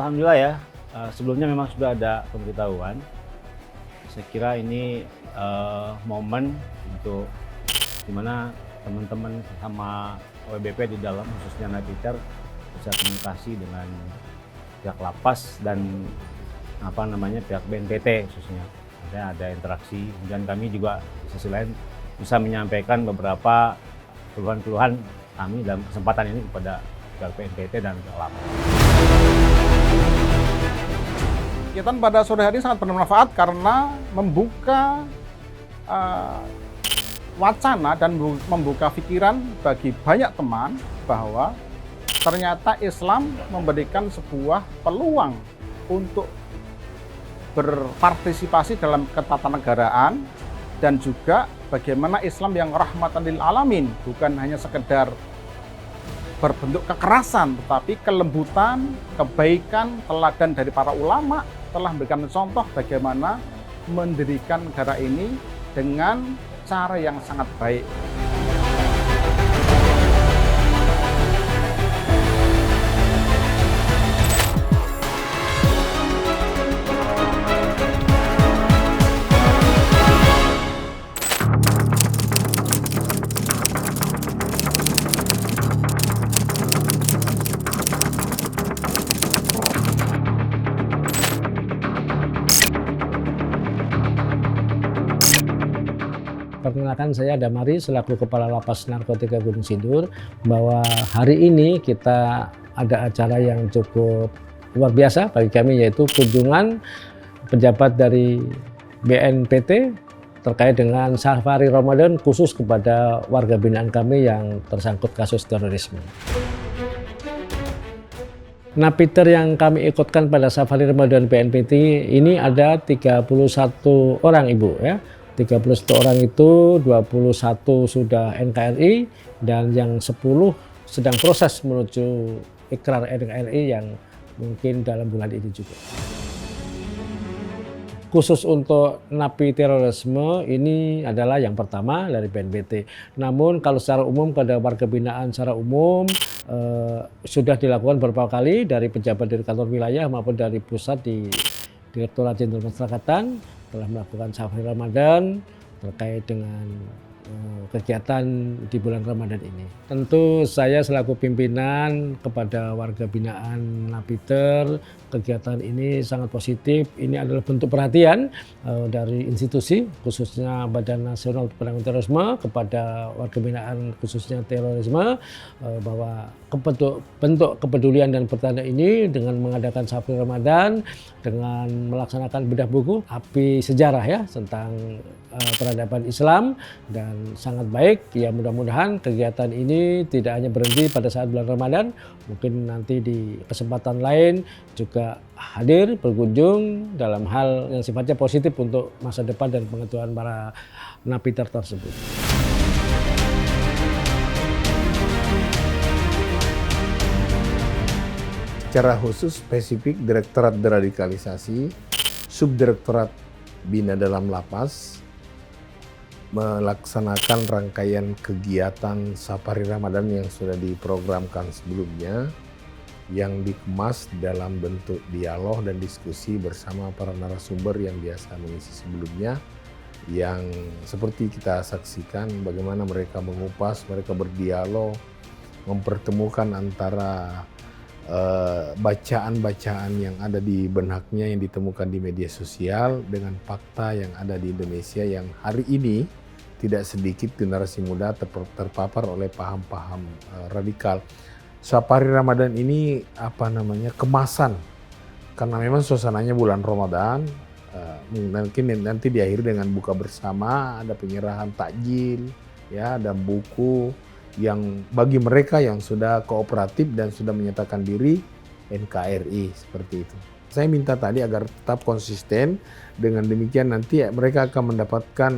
Alhamdulillah ya, sebelumnya memang sudah ada pemberitahuan. Saya kira ini momen untuk dimana teman-teman sama OEBP di dalam, khususnya Napiter, bisa komunikasi dengan pihak lapas dan pihak BNPT khususnya. Ada interaksi, dan kami juga di sisi lain bisa menyampaikan beberapa keluhan-keluhan kami dalam kesempatan ini kepada pihak BNPT dan pihak lapas. Kegiatan pada sore hari sangat bermanfaat karena membuka wacana dan membuka pikiran bagi banyak teman bahwa ternyata Islam memberikan sebuah peluang untuk berpartisipasi dalam ketatanegaraan, dan juga bagaimana Islam yang rahmatan lil alamin bukan hanya sekedar berbentuk kekerasan, tetapi kelembutan, kebaikan, teladan dari para ulama telah memberikan contoh bagaimana mendirikan negara ini dengan cara yang sangat baik. Perkenalkan, saya Damari selaku Kepala Lapas Narkotika Gunung Sindur, bahwa hari ini kita ada acara yang cukup luar biasa bagi kami, yaitu kunjungan pejabat dari BNPT terkait dengan safari Ramadan khusus kepada warga binaan kami yang tersangkut kasus terorisme. Napiter yang kami ikutkan pada safari Ramadan BNPT ini ada 31 orang Ibu ya. 31 orang itu 21 sudah NKRI dan yang 10 sedang proses menuju ikrar NKRI yang mungkin dalam bulan ini juga. Khusus untuk napi terorisme ini adalah yang pertama dari BNPT. Namun kalau secara umum pada warga binaan secara umum sudah dilakukan beberapa kali dari pejabat dari kantor wilayah maupun dari pusat di Direktorat Jenderal Pemasyarakatan telah melakukan safari Ramadan terkait dengan kegiatan di bulan Ramadan ini. Tentu saya selaku pimpinan kepada warga binaan Napiter, kegiatan ini sangat positif. Ini adalah bentuk perhatian dari institusi, khususnya Badan Nasional Penanggulangan Terorisme, kepada warga binaan khususnya terorisme, bahwa bentuk kepedulian dan pertanda ini dengan mengadakan safari Ramadan, dengan melaksanakan bedah buku api sejarah ya tentang peradaban Islam, dan sangat baik. Ya, mudah-mudahan kegiatan ini tidak hanya berhenti pada saat bulan Ramadan, mungkin nanti di kesempatan lain juga hadir berkunjung dalam hal yang sifatnya positif untuk masa depan dan pengetahuan para napiter tersebut. Secara khusus spesifik Direktorat Deradikalisasi, Subdirektorat Bina Dalam Lapas melaksanakan rangkaian kegiatan safari Ramadan yang sudah diprogramkan sebelumnya, yang dikemas dalam bentuk dialog dan diskusi bersama para narasumber yang biasa mengisi sebelumnya, yang seperti kita saksikan bagaimana mereka mengupas, mereka berdialog, mempertemukan antara bacaan-bacaan yang ada di benaknya yang ditemukan di media sosial dengan fakta yang ada di Indonesia, yang hari ini tidak sedikit generasi muda terpapar oleh paham-paham radikal. Safari Ramadan ini kemasan, karena memang suasananya bulan Ramadan, mungkin nanti diakhiri dengan buka bersama, ada penyerahan takjil, ya, ada buku yang bagi mereka yang sudah kooperatif dan sudah menyatakan diri NKRI, seperti itu. Saya minta tadi agar tetap konsisten, dengan demikian nanti mereka akan mendapatkan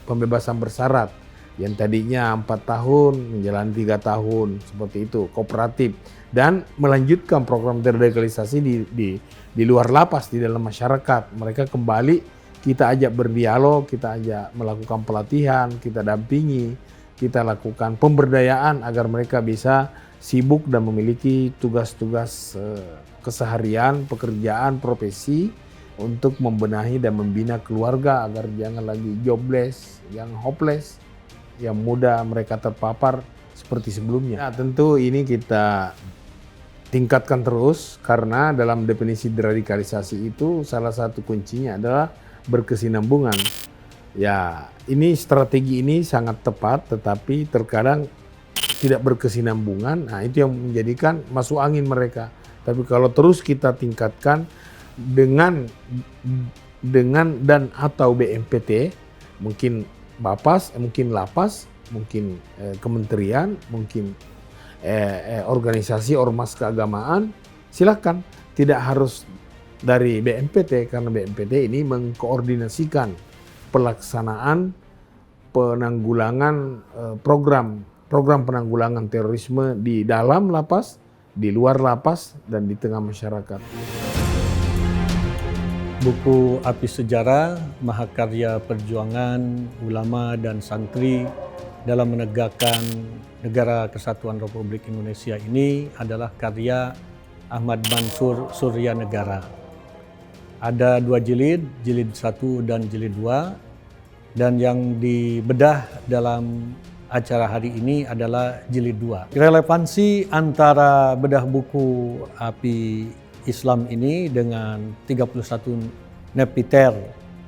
pembebasan bersyarat yang tadinya 4 tahun menjalani 3 tahun, seperti itu, kooperatif, dan melanjutkan program deradikalisasi di luar lapas, di dalam masyarakat. Mereka kembali, kita ajak berdialog, kita ajak melakukan pelatihan, kita dampingi, kita lakukan pemberdayaan agar mereka bisa sibuk dan memiliki tugas-tugas keseharian, pekerjaan, profesi untuk membenahi dan membina keluarga agar jangan lagi jobless, yang hopeless, yang mudah mereka terpapar seperti sebelumnya. Nah, tentu ini kita tingkatkan terus karena dalam definisi deradikalisasi itu salah satu kuncinya adalah berkesinambungan. Ya, ini strategi ini sangat tepat tetapi terkadang tidak berkesinambungan. Nah, itu yang menjadikan masuk angin mereka. Tapi kalau terus kita tingkatkan dengan dan atau BMPT, mungkin Bapas, mungkin Lapas, mungkin kementerian, mungkin organisasi ormas keagamaan, silakan. Tidak harus dari BMPT karena BMPT ini mengkoordinasikan pelaksanaan penanggulangan program penanggulangan terorisme di dalam lapas, di luar lapas, dan di tengah masyarakat. Buku Api Sejarah, Mahakarya Perjuangan Ulama dan Santri dalam menegakkan Negara Kesatuan Republik Indonesia ini adalah karya Ahmad Mansur Surya Negara. Ada 2 jilid, jilid 1 dan jilid 2, dan yang dibedah dalam acara hari ini adalah jilid 2. Relevansi antara bedah buku Api Islam ini dengan 31 napiter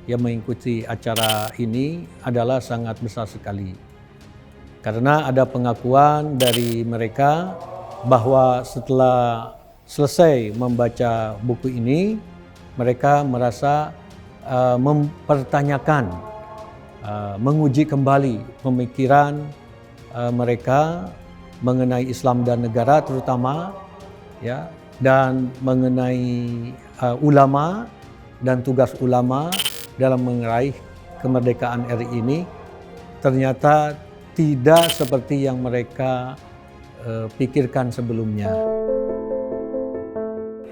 yang mengikuti acara ini adalah sangat besar sekali. Karena ada pengakuan dari mereka bahwa setelah selesai membaca buku ini, mereka merasa mempertanyakan, menguji kembali pemikiran mereka mengenai Islam dan negara terutama, ya, dan mengenai ulama dan tugas ulama dalam meraih kemerdekaan RI ini ternyata tidak seperti yang mereka pikirkan sebelumnya.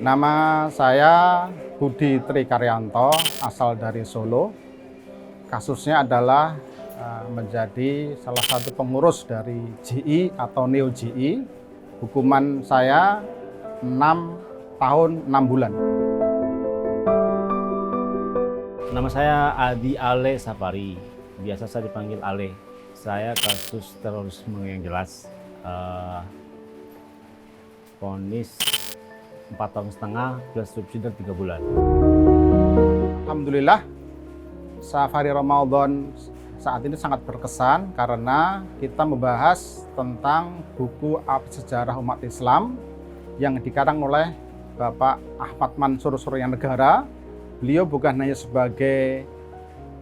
Nama saya Budi Tri Karyanto, asal dari Solo. Kasusnya adalah menjadi salah satu pengurus dari GI atau Neo GI. Hukuman saya 6 tahun 6 bulan. Nama saya Adi Ale Safari, biasa saya dipanggil Ale. Saya kasus terorisme yang jelas, vonis 4,5 tahun plus subsidi 3 bulan. Alhamdulillah, Safari Ramadan saat ini sangat berkesan karena kita membahas tentang buku Api Sejarah Umat Islam yang dikarang oleh Bapak Ahmad Mansur Surya Negara. Beliau bukan hanya sebagai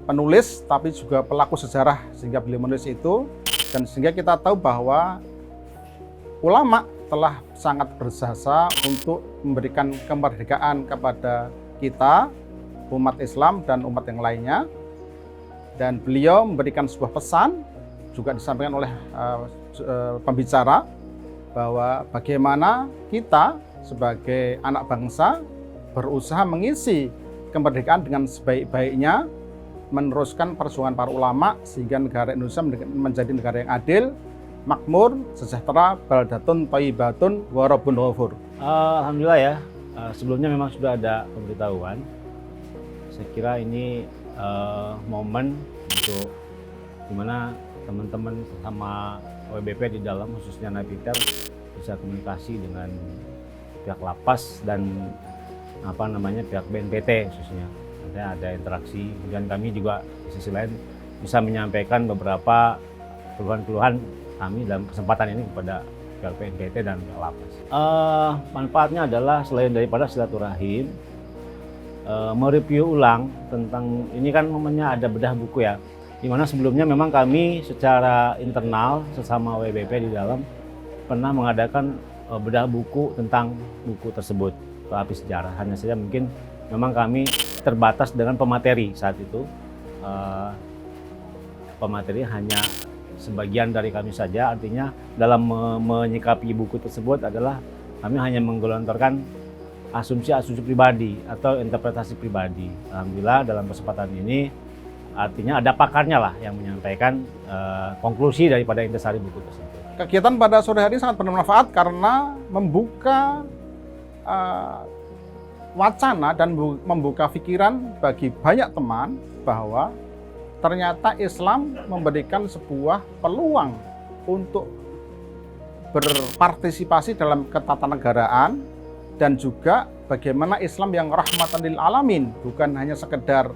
penulis, tapi juga pelaku sejarah sehingga beliau menulis itu. Dan sehingga kita tahu bahwa ulama telah sangat berjasa untuk memberikan kemerdekaan kepada kita, umat Islam dan umat yang lainnya. Dan beliau memberikan sebuah pesan, juga disampaikan oleh pembicara, bahwa bagaimana kita sebagai anak bangsa berusaha mengisi kemerdekaan dengan sebaik-baiknya, meneruskan perjuangan para ulama sehingga negara Indonesia menjadi negara yang adil, makmur, sejahtera, baldatun, thayyibatun, wa rabbun ghafur. Alhamdulillah ya, sebelumnya memang sudah ada pemberitahuan. Saya kira ini momen untuk dimana teman-teman sama WBP di dalam, khususnya Napiter, bisa komunikasi dengan pihak lapas dan pihak BNPT khususnya. Ada interaksi, kemudian kami juga di sisi lain bisa menyampaikan beberapa keluhan-keluhan kami dalam kesempatan ini kepada pihak BNPT dan pihak lapas. Manfaatnya adalah selain daripada silaturahim, mereview ulang tentang ini kan momennya ada bedah buku ya, dimana sebelumnya memang kami secara internal sesama WBP di dalam pernah mengadakan bedah buku tentang buku tersebut, Api Sejarah. Hanya saja mungkin memang kami terbatas dengan pemateri saat itu. Pemateri hanya sebagian dari kami saja, artinya dalam menyikapi buku tersebut adalah kami hanya menggelontorkan asumsi-asumsi pribadi atau interpretasi pribadi. Alhamdulillah dalam kesempatan ini artinya ada pakarnya lah yang menyampaikan konklusi daripada intisari buku tersebut. Kegiatan pada sore hari sangat bermanfaat karena membuka wacana dan membuka pikiran bagi banyak teman bahwa ternyata Islam memberikan sebuah peluang untuk berpartisipasi dalam ketatanegaraan dan juga bagaimana Islam yang rahmatan lil alamin, bukan hanya sekedar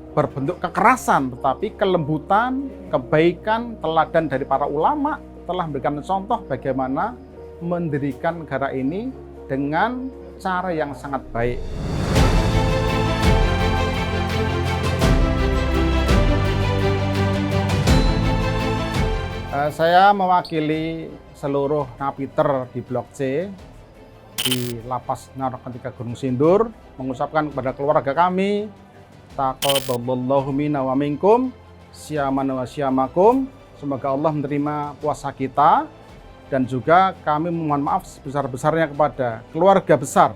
berbentuk kekerasan, tetapi kelembutan, kebaikan, teladan dari para ulama telah memberikan contoh bagaimana mendirikan negara ini dengan cara yang sangat baik. Saya mewakili seluruh napiter di Blok C di Lapas Narkotika Gunung Sindur mengucapkan kepada keluarga kami, taqabbalallahu minna wa minkum, syamana wa syamakum. Semoga Allah menerima puasa kita, dan juga kami memohon maaf sebesar-besarnya kepada keluarga besar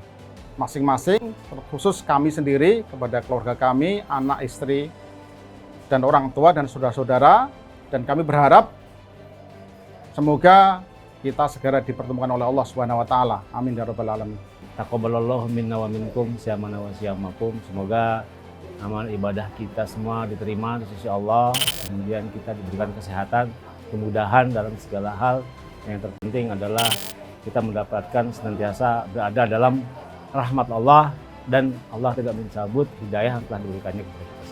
masing-masing, terkhusus kami sendiri kepada keluarga kami, anak, istri, dan orang tua dan saudara-saudara. Dan kami berharap semoga kita segera dipertemukan oleh Allah Subhanahu wa taala. Amin ya rabbal alamin. Taqabbalallahu minna wa minkum, syamana wa syamakum. Semoga amal ibadah kita semua diterima di sisi Allah, kemudian kita diberikan kesehatan, kemudahan dalam segala hal. Yang terpenting adalah kita mendapatkan senantiasa berada dalam rahmat Allah, dan Allah tidak mencabut hidayah yang telah diberikannya kepada kita.